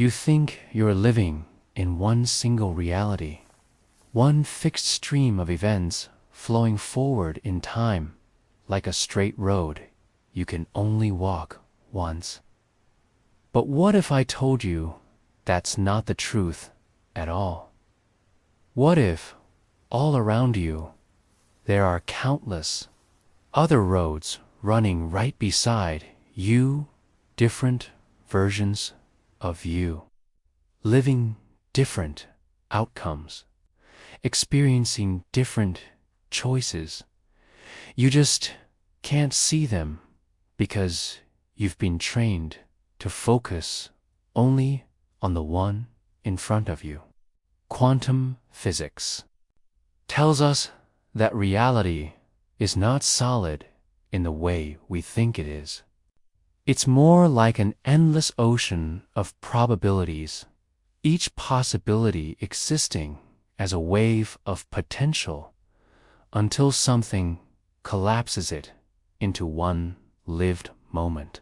You think you're living in one single reality, one fixed stream of events flowing forward in time, like a straight road you can only walk once. But what if I told you that's not the truth at all? What if, all around you, there are countless other roads running right beside you, different versions of you, living different outcomes, experiencing different choices? You just can't see them because you've been trained to focus only on the one in front of you. Quantum physics tells us that reality is not solid in the way we think it is. It's more like an endless ocean of probabilities, each possibility existing as a wave of potential until something collapses it into one lived moment.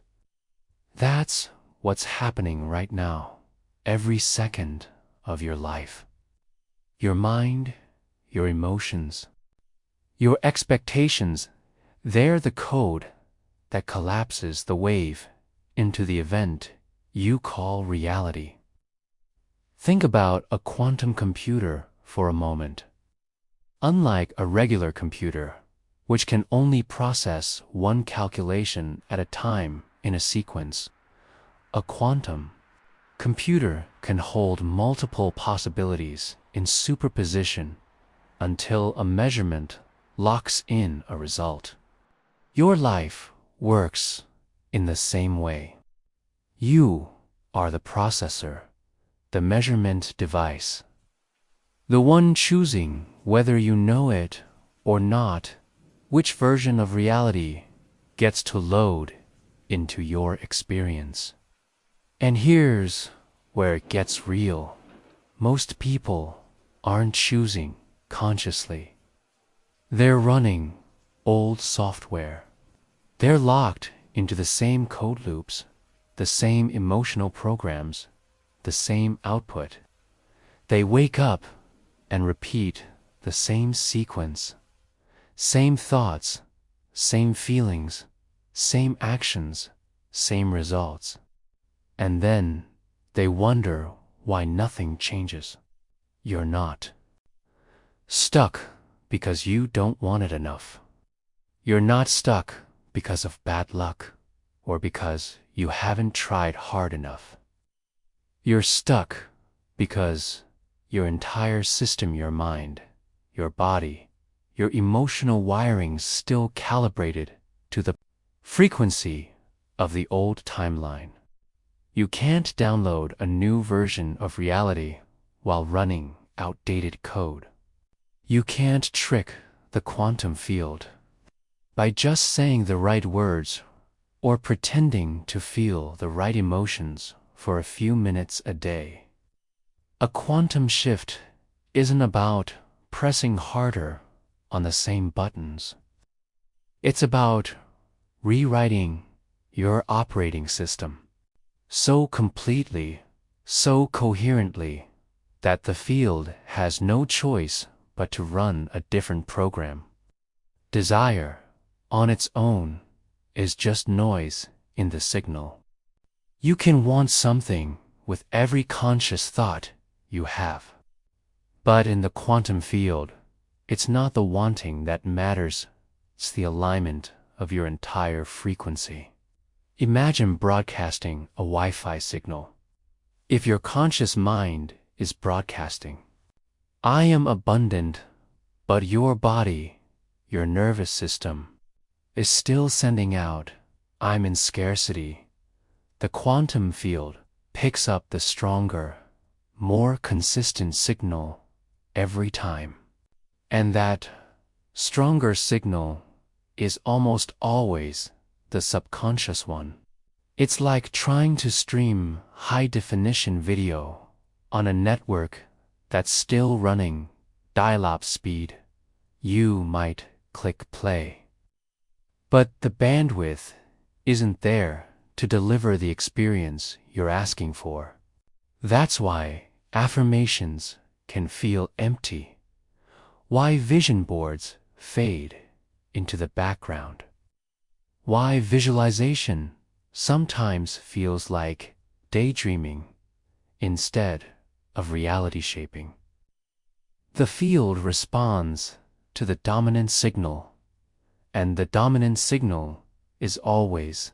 That's what's happening right now, every second of your life. Your mind, your emotions, your expectations, they're the code that collapses the wave into the event you call reality. Think about a quantum computer for a moment. Unlike a regular computer, which can only process one calculation at a time in a sequence, a quantum computer can hold multiple possibilities in superposition until a measurement locks in a result. Your life works in the same way. You are the processor, the measurement device, the one choosing whether you know it or not, which version of reality gets to load into your experience. And here's where it gets real. Most people aren't choosing consciously. They're running old software. They're locked into the same code loops, the same emotional programs, the same output. They wake up and repeat the same sequence, same thoughts, same feelings, same actions, same results. And then they wonder why nothing changes. You're not stuck because you don't want it enough. You're not stuck because of bad luck or because you haven't tried hard enough. You're stuck because your entire system, your mind, your body, your emotional wiring's still calibrated to the frequency of the old timeline. You can't download a new version of reality while running outdated code. You can't trick the quantum field by just saying the right words or pretending to feel the right emotions for a few minutes a day. A quantum shift isn't about pressing harder on the same buttons. It's about rewriting your operating system so completely, so coherently, that the field has no choice but to run a different program. Desire, on its own, is just noise in the signal. You can want something with every conscious thought you have. But in the quantum field, it's not the wanting that matters, it's the alignment of your entire frequency. Imagine broadcasting a Wi-Fi signal. If your conscious mind is broadcasting, I am abundant, but your body, your nervous system, is still sending out, I'm in scarcity. The quantum field picks up the stronger, more consistent signal every time. And that stronger signal is almost always the subconscious one. It's like trying to stream high-definition video on a network that's still running dial-up speed. You might click play, but the bandwidth isn't there to deliver the experience you're asking for. That's why affirmations can feel empty, why vision boards fade into the background, why visualization sometimes feels like daydreaming instead of reality shaping. The field responds to the dominant signal, and the dominant signal is always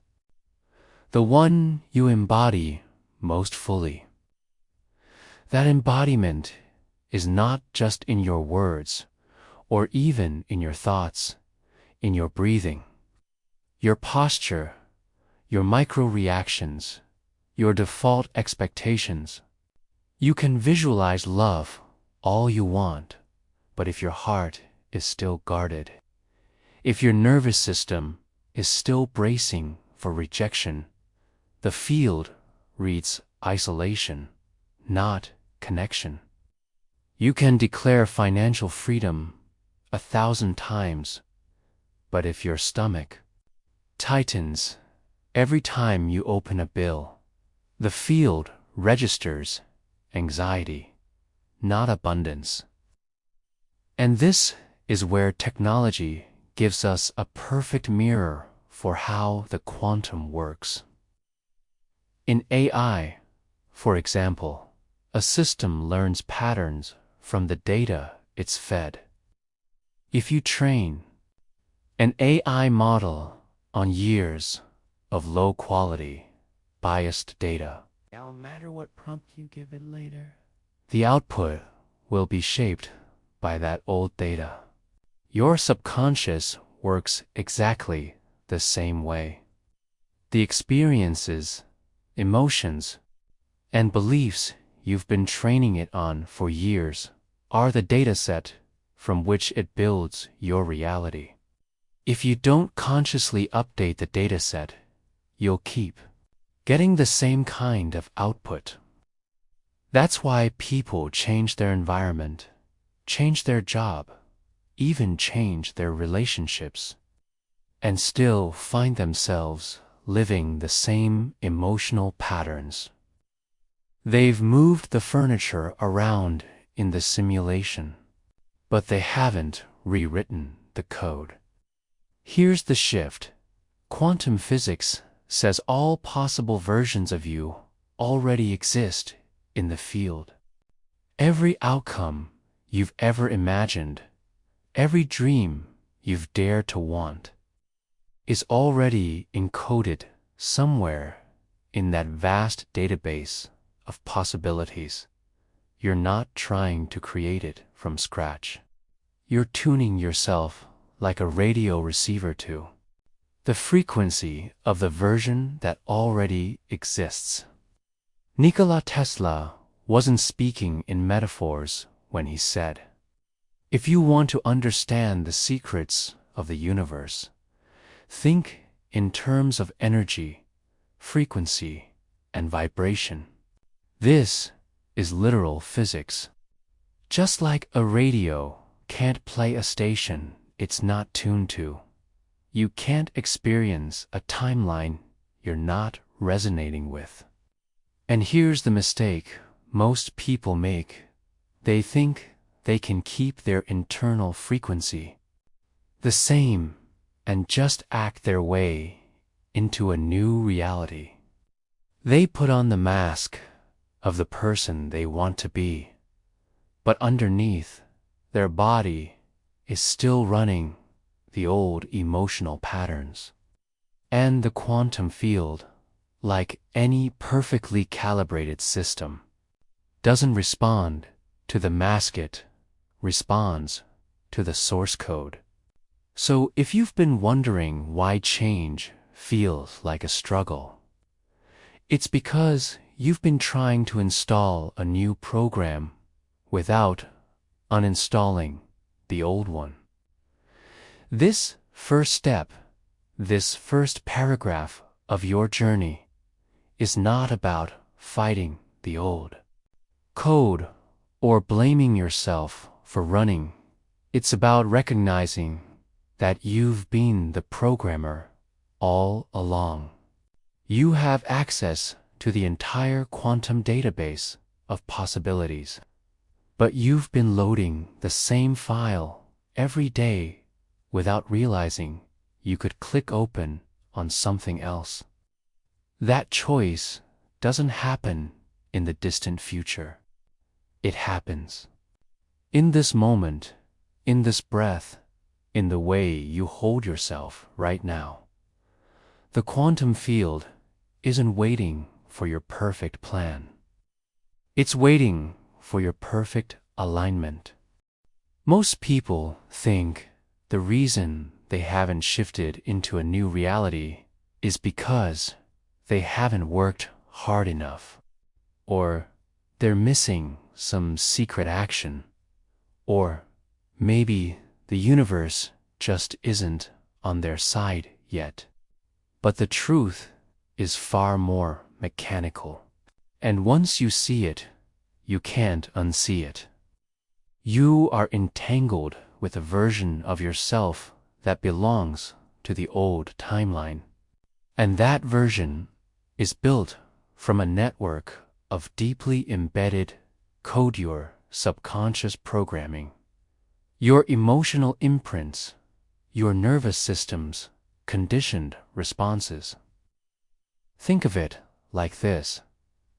the one you embody most fully. That embodiment is not just in your words, or even in your thoughts, in your breathing, your posture, your micro-reactions, your default expectations. You can visualize love all you want, but if your heart is still guarded, if your nervous system is still bracing for rejection, the field reads isolation, not connection. You can declare financial freedom 1,000 times, but if your stomach tightens every time you open a bill, the field registers anxiety, not abundance. And this is where technology gives us a perfect mirror for how the quantum works. In AI, for example, a system learns patterns from the data it's fed. If you train an AI model on years of low-quality, biased data, no matter what prompt you give it later, the output will be shaped by that old data. Your subconscious works exactly the same way. The experiences, emotions, and beliefs you've been training it on for years are the dataset from which it builds your reality. If you don't consciously update the dataset, you'll keep getting the same kind of output. That's why people change their environment, change their job, even change their relationships, and still find themselves living the same emotional patterns. They've moved the furniture around in the simulation, but they haven't rewritten the code. Here's the shift. Quantum physics says all possible versions of you already exist in the field. Every outcome you've ever imagined, every dream you've dared to want, is already encoded somewhere in that vast database of possibilities. You're not trying to create it from scratch. You're tuning yourself like a radio receiver to the frequency of the version that already exists. Nikola Tesla wasn't speaking in metaphors when he said, "If you want to understand the secrets of the universe, think in terms of energy, frequency, and vibration." This is literal physics. Just like a radio can't play a station it's not tuned to, you can't experience a timeline you're not resonating with. And here's the mistake most people make. They think they can keep their internal frequency the same and just act their way into a new reality. They put on the mask of the person they want to be, but underneath, their body is still running the old emotional patterns. And the quantum field, like any perfectly calibrated system, doesn't respond to the mask, it responds to the source code. So if you've been wondering why change feels like a struggle, it's because you've been trying to install a new program without uninstalling the old one. This first step, this first paragraph of your journey, is not about fighting the old code or blaming yourself for running. It's about recognizing that you've been the programmer all along. You have access to the entire quantum database of possibilities. But you've been loading the same file every day without realizing you could click open on something else. That choice doesn't happen in the distant future. It happens in this moment, in this breath, in the way you hold yourself right now. The quantum field isn't waiting for your perfect plan. It's waiting for your perfect alignment. Most people think the reason they haven't shifted into a new reality is because they haven't worked hard enough, or they're missing some secret action, or maybe the universe just isn't on their side yet. But the truth is far more mechanical. And once you see it, you can't unsee it. You are entangled with a version of yourself that belongs to the old timeline. And that version is built from a network of deeply embedded code, your subconscious programming, your emotional imprints, your nervous system's conditioned responses. Think of it like this.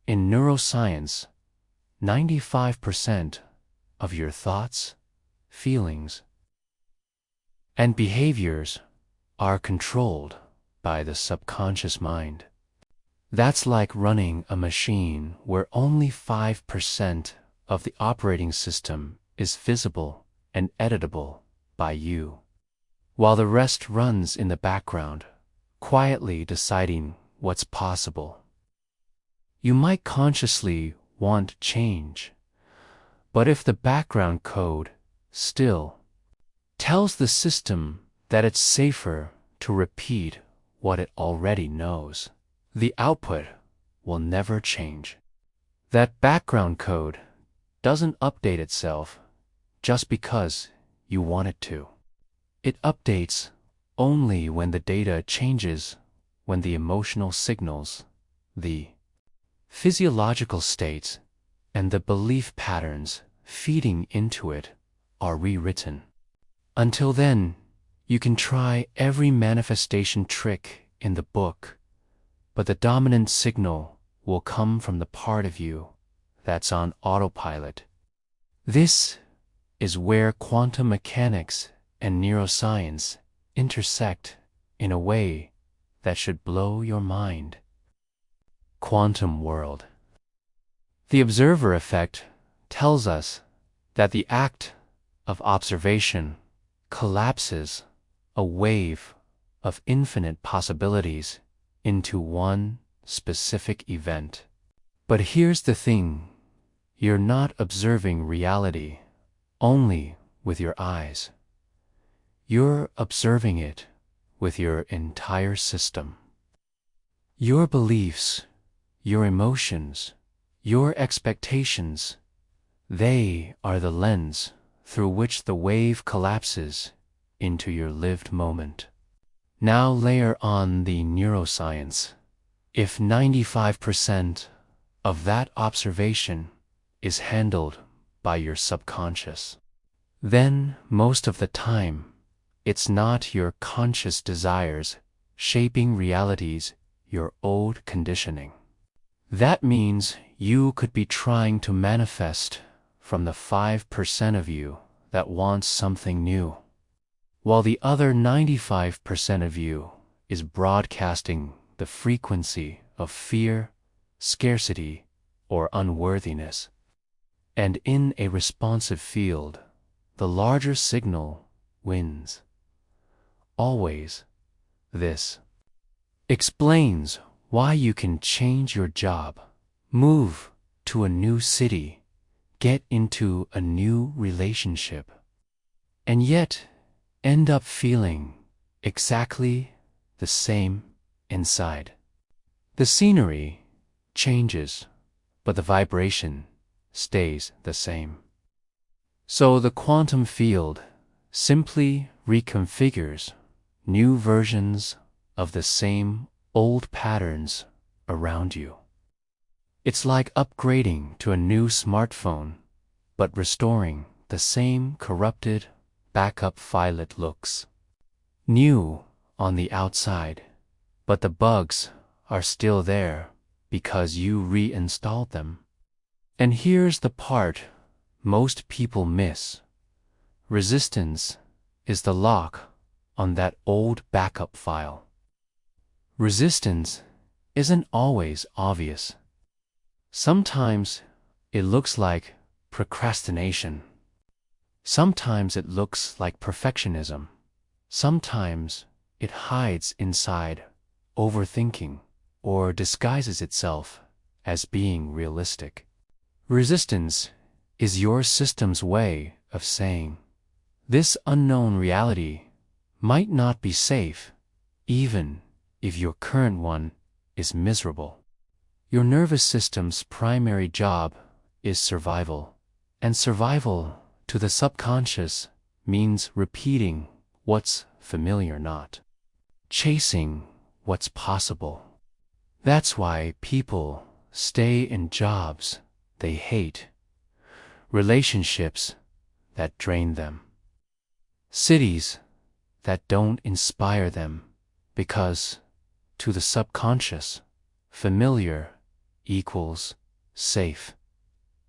In neuroscience, 95% of your thoughts, feelings, and behaviors are controlled by the subconscious mind. That's like running a machine where only 5% of the operating system is visible and editable by you, while the rest runs in the background, quietly deciding what's possible. You might consciously want change, but if the background code still tells the system that it's safer to repeat what it already knows, the output will never change. That background code doesn't update itself just because you want it to. It updates only when the data changes, when the emotional signals, the physiological states, and the belief patterns feeding into it are rewritten. Until then, you can try every manifestation trick in the book, but the dominant signal will come from the part of you that's on autopilot. This is where quantum mechanics and neuroscience intersect in a way that should blow your mind. Quantum world. The observer effect tells us that the act of observation collapses a wave of infinite possibilities into one specific event. But here's the thing, you're not observing reality only with your eyes. You're observing it with your entire system. Your beliefs, your emotions, your expectations, they are the lens through which the wave collapses into your lived moment. Now layer on the neuroscience. If 95% of that observation is handled by your subconscious, then most of the time, it's not your conscious desires shaping realities, your old conditioning. That means you could be trying to manifest from the 5% of you that wants something new, while the other 95% of you is broadcasting the frequency of fear, scarcity, or unworthiness. And in a responsive field, the larger signal wins. Always. This explains why you can change your job, move to a new city, get into a new relationship, and yet end up feeling exactly the same inside. The scenery changes, but the vibration stays the same. So the quantum field simply reconfigures new versions of the same old patterns around you. It's like upgrading to a new smartphone, but restoring the same corrupted backup file. It looks new on the outside, but the bugs are still there because you reinstalled them. And here's the part most people miss. Resistance is the lock on that old backup file. Resistance isn't always obvious. Sometimes it looks like procrastination. Sometimes it looks like perfectionism. Sometimes it hides inside overthinking or disguises itself as being realistic. Resistance is your system's way of saying, this unknown reality might not be safe, even if your current one is miserable. Your nervous system's primary job is survival, and survival to the subconscious means repeating what's familiar, not chasing what's possible. That's why people stay in jobs they hate, relationships that drain them, cities that don't inspire them, because to the subconscious, familiar equals safe,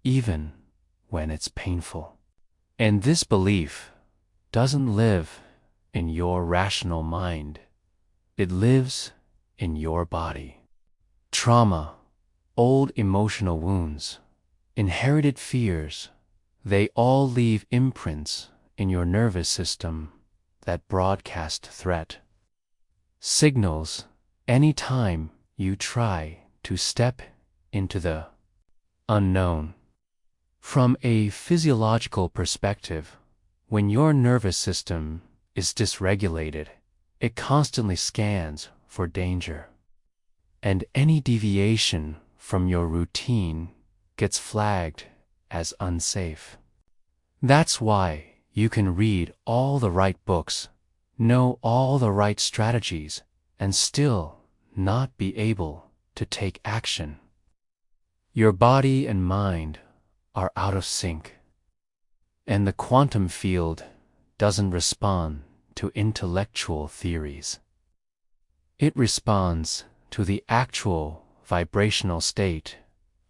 even when it's painful. And this belief doesn't live in your rational mind. It lives in your body. Trauma, old emotional wounds, inherited fears, they all leave imprints in your nervous system that broadcast threat. Signals anytime you try to step into the unknown. From a physiological perspective, when your nervous system is dysregulated, it constantly scans for danger. And any deviation from your routine gets flagged as unsafe. That's why you can read all the right books, know all the right strategies, and still not be able to take action. Your body and mind are out of sync, and the quantum field doesn't respond to intellectual theories. It responds to the actual vibrational state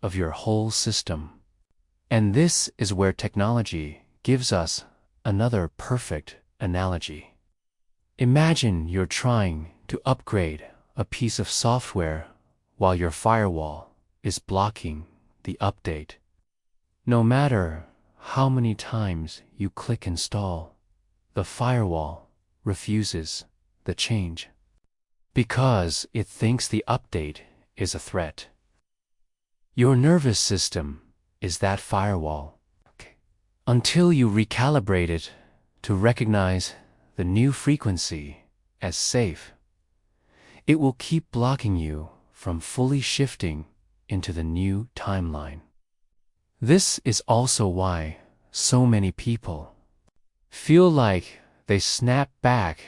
of your whole system. And this is where technology gives us another perfect analogy. Imagine you're trying to upgrade a piece of software while your firewall is blocking the update. No matter how many times you click install, the firewall refuses the change because it thinks the update is a threat. Your nervous system is that firewall. Until you recalibrate it to recognize the new frequency as safe, it will keep blocking you from fully shifting into the new timeline. This is also why so many people feel like they snap back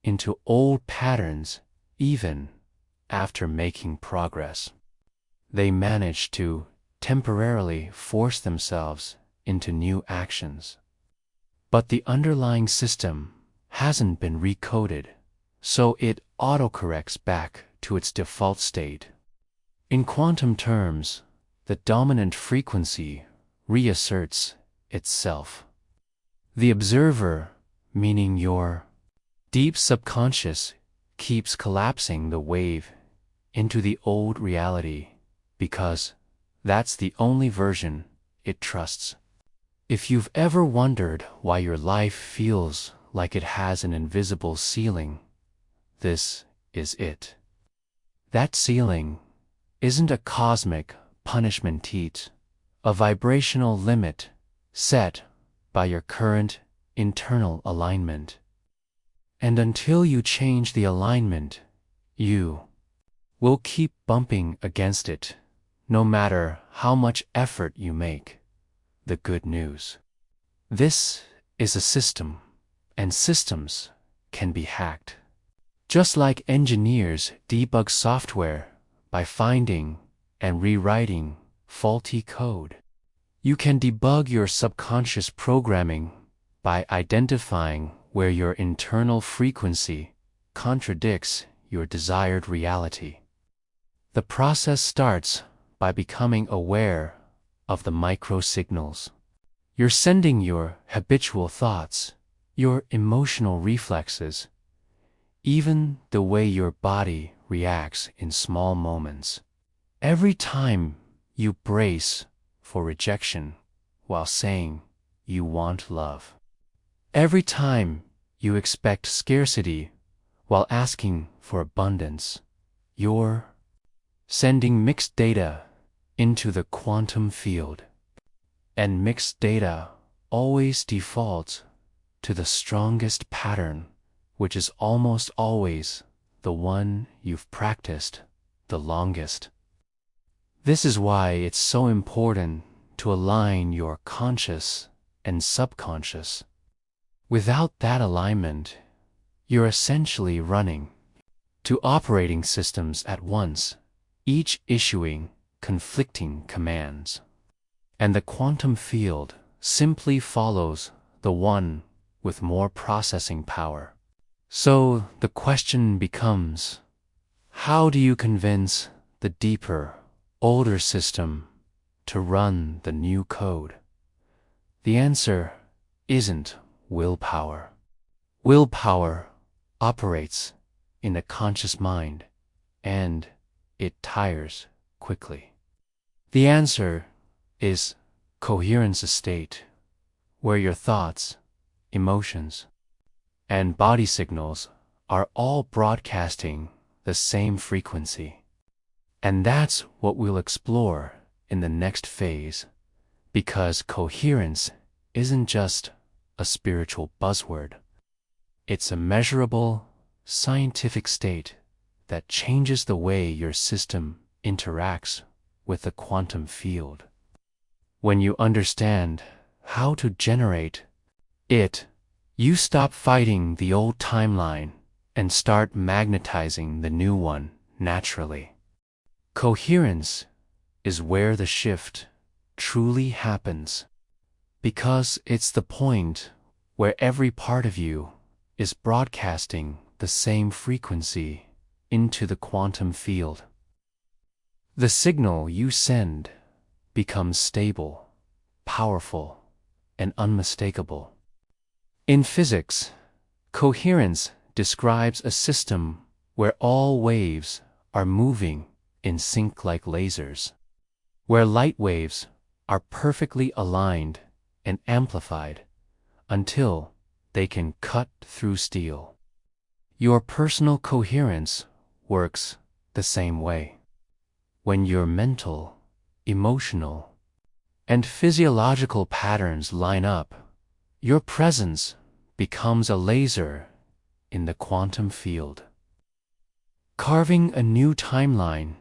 into old patterns even after making progress. They manage to temporarily force themselves into new actions. But the underlying system hasn't been recoded, so it autocorrects back to its default state. In quantum terms, the dominant frequency reasserts itself. The observer, meaning your deep subconscious, keeps collapsing the wave into the old reality because that's the only version it trusts. If you've ever wondered why your life feels like it has an invisible ceiling, this is it. That ceiling isn't a cosmic punishment, it's a vibrational limit set by your current internal alignment. And until you change the alignment, you will keep bumping against it, no matter how much effort you make. The good news: this is a system, and systems can be hacked. Just like engineers debug software by finding and rewriting faulty code. You can debug your subconscious programming by identifying where your internal frequency contradicts your desired reality. The process starts by becoming aware of the micro signals. You're sending your habitual thoughts, your emotional reflexes, even the way your body reacts in small moments. Every time you brace for rejection while saying you want love. Every time you expect scarcity while asking for abundance, you're sending mixed data into the quantum field. And mixed data always defaults to the strongest pattern, which is almost always the one you've practiced the longest. This is why it's so important to align your conscious and subconscious. Without that alignment, you're essentially running two operating systems at once, each issuing conflicting commands. And the quantum field simply follows the one with more processing power. So the question becomes, how do you convince the deeper, older system to run the new code? The answer isn't willpower. Willpower operates in the conscious mind, and it tires quickly. The answer is coherence state, where your thoughts, emotions, and body signals are all broadcasting the same frequency. And that's what we'll explore in the next phase, because coherence isn't just a spiritual buzzword. It's a measurable, scientific state that changes the way your system interacts with the quantum field. When you understand how to generate it, you stop fighting the old timeline and start magnetizing the new one naturally. Coherence is where the shift truly happens, because it's the point where every part of you is broadcasting the same frequency into the quantum field. The signal you send becomes stable, powerful, and unmistakable. In physics, coherence describes a system where all waves are moving in sync like lasers, where light waves are perfectly aligned and amplified until they can cut through steel. Your personal coherence works the same way. When your mental, emotional, and physiological patterns line up, your presence becomes a laser in the quantum field, carving a new timeline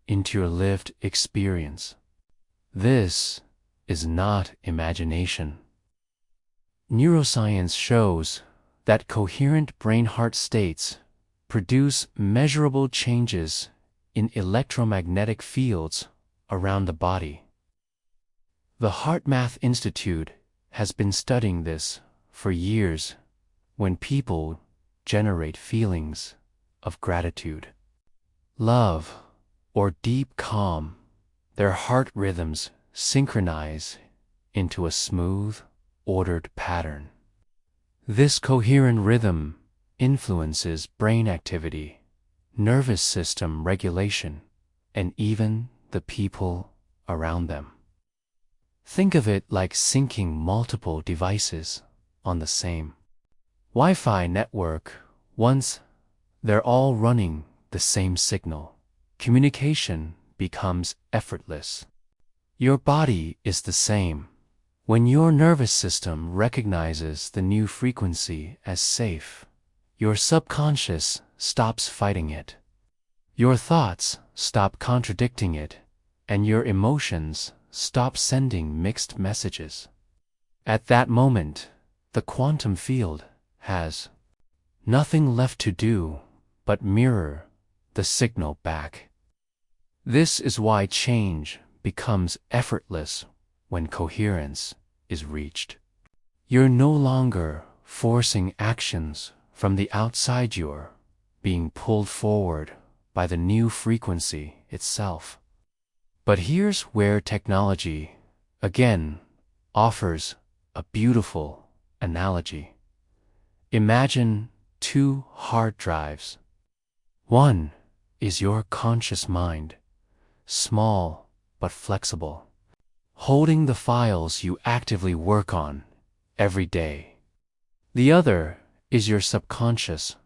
into your lived experience. This is not imagination. Neuroscience shows that coherent brain-heart states produce measurable changes in electromagnetic fields around the body. The HeartMath Institute has been studying this for years. When people generate feelings of gratitude, love, or deep calm, their heart rhythms synchronize into a smooth, ordered pattern. This coherent rhythm influences brain activity, nervous system regulation, and even the people around them. Think of it like syncing multiple devices on the same Wi-Fi network. Once they're all running the same signal, communication becomes effortless. Your body is the same. When your nervous system recognizes the new frequency as safe, your subconscious stops fighting it. Your thoughts stop contradicting it, and your emotions stop sending mixed messages. At that moment, the quantum field has nothing left to do but mirror the signal back. This is why change becomes effortless when coherence is reached. You're no longer forcing actions from the outside, you're being pulled forward by the new frequency itself. But here's where technology, again, offers a beautiful analogy. Imagine two hard drives. One is your conscious mind, small but flexible, holding the files you actively work on every day. The other is your subconscious,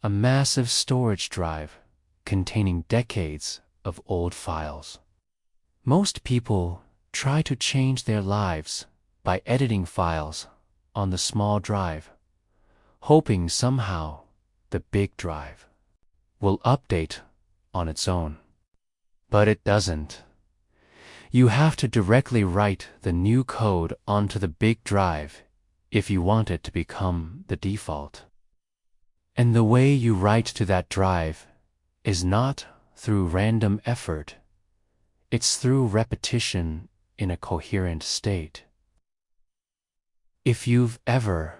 a massive storage drive containing decades of old files. Most people try to change their lives by editing files on the small drive, hoping somehow the big drive will update on its own. But it doesn't. You have to directly write the new code onto the big drive if you want it to become the default. And the way you write to that drive is not through random effort. It's through repetition in a coherent state. If you've ever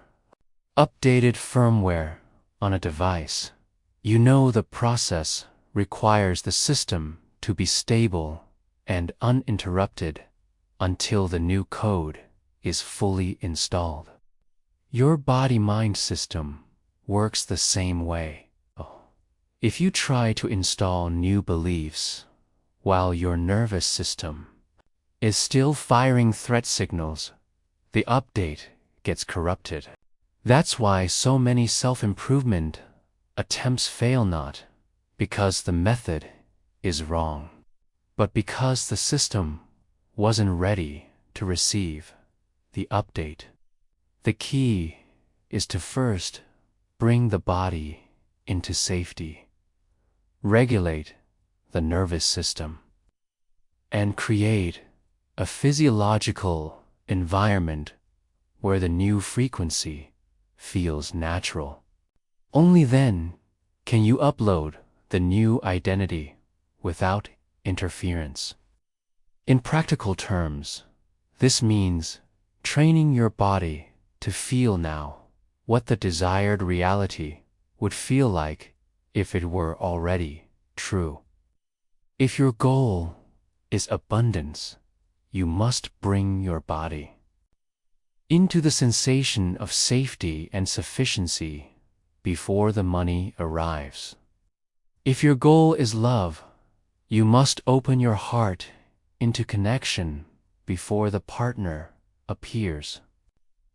updated firmware on a device, you know the process requires the system to be stable and uninterrupted until the new code is fully installed. Your body-mind system works the same way. If you try to install new beliefs while your nervous system is still firing threat signals, the update gets corrupted. That's why so many self-improvement attempts fail, not because the method is wrong, but because the system wasn't ready to receive the update. The key is to first bring the body into safety, regulate the nervous system, and create a physiological environment where the new frequency feels natural. Only then can you upload the new identity without interference. In practical terms, this means training your body to feel now what the desired reality would feel like if it were already true. If your goal is abundance, you must bring your body into the sensation of safety and sufficiency before the money arrives. If your goal is love, you must open your heart into connection before the partner appears.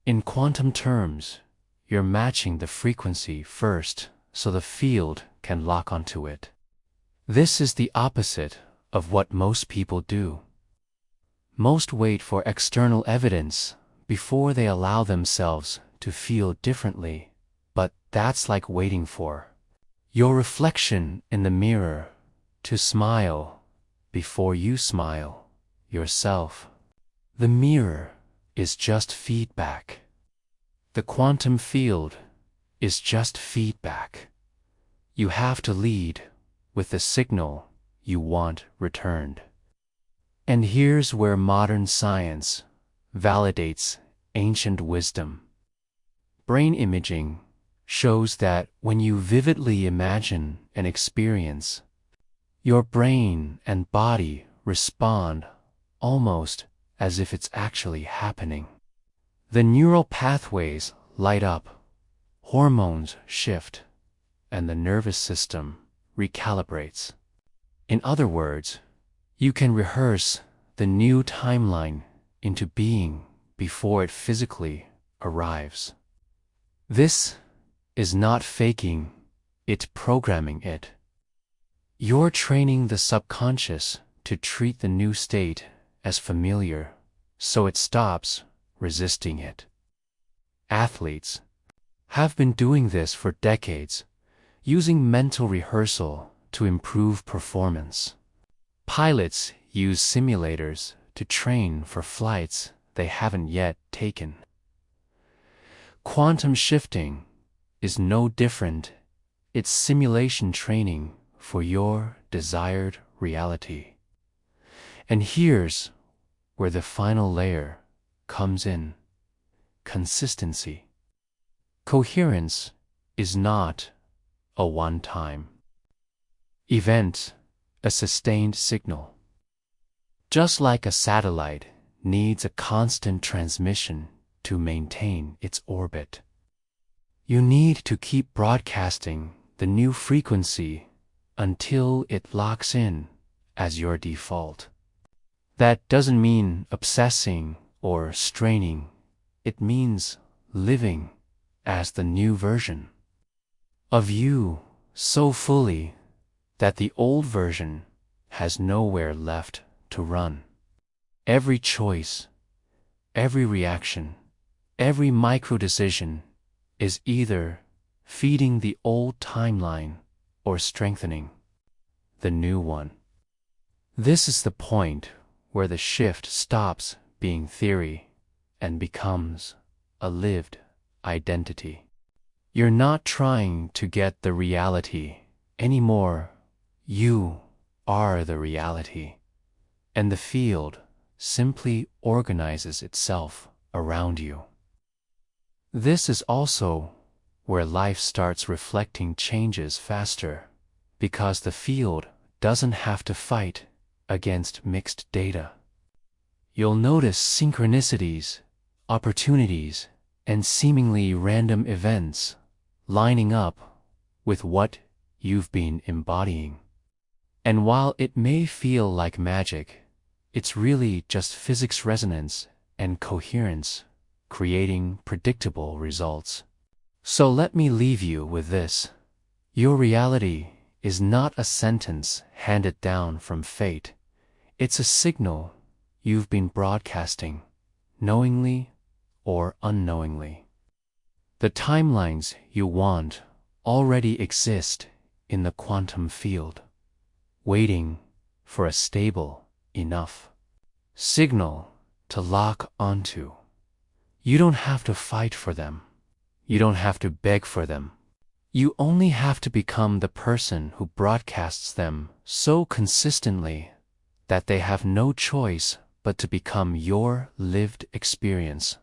In quantum terms, you're matching the frequency first so the field can lock onto it. This is the opposite of what most people do. Most wait for external evidence before they allow themselves to feel differently, but that's like waiting for your reflection in the mirror to smile before you smile yourself. The mirror is just feedback. The quantum field is just feedback. You have to lead with the signal you want returned. And here's where modern science validates ancient wisdom. Brain imaging shows that when you vividly imagine an experience, your brain and body respond almost as if it's actually happening. The neural pathways light up, hormones shift, and the nervous system recalibrates. In other words, you can rehearse the new timeline into being before it physically arrives. This is not faking, it's programming it. You're training the subconscious to treat the new state as familiar, so it stops resisting it. Athletes have been doing this for decades, using mental rehearsal to improve performance. Pilots use simulators to train for flights they haven't yet taken. Quantum shifting is no different. It's simulation training for your desired reality. And here's where the final layer comes in: consistency. Coherence is not a one-time event, a sustained signal. Just like a satellite needs a constant transmission to maintain its orbit, you need to keep broadcasting the new frequency until it locks in as your default. That doesn't mean obsessing or straining. It means living as the new version of you so fully that the old version has nowhere left to run. Every choice, every reaction, every micro-decision is either feeding the old timeline or strengthening the new one. This is the point where the shift stops being theory and becomes a lived identity. You're not trying to get the reality anymore. You are the reality, and the field simply organizes itself around you. This is also where life starts reflecting changes faster, because the field doesn't have to fight against mixed data. You'll notice synchronicities, opportunities, and seemingly random events lining up with what you've been embodying. And while it may feel like magic, it's really just physics resonance and coherence creating predictable results. So let me leave you with this. Your reality is not a sentence handed down from fate. It's a signal you've been broadcasting, knowingly or unknowingly. The timelines you want already exist in the quantum field, waiting for a stable enough signal to lock onto. You don't have to fight for them. You don't have to beg for them. You only have to become the person who broadcasts them so consistently that they have no choice but to become your lived experience.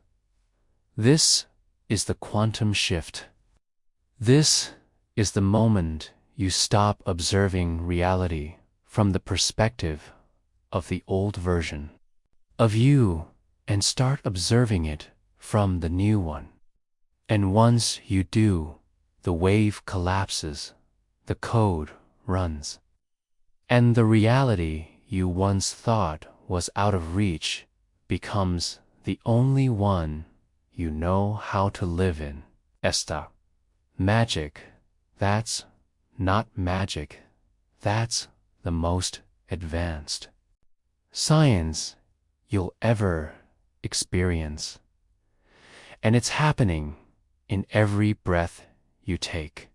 This is the quantum shift. This is the moment you stop observing reality from the perspective of the old version of you and start observing it from the new one. And once you do, the wave collapses, the code runs, and the reality you once thought was out of reach becomes the only one you know how to live in. Esta. Magic. That's not magic. That's the most advanced science you'll ever experience. And it's happening in every breath you take.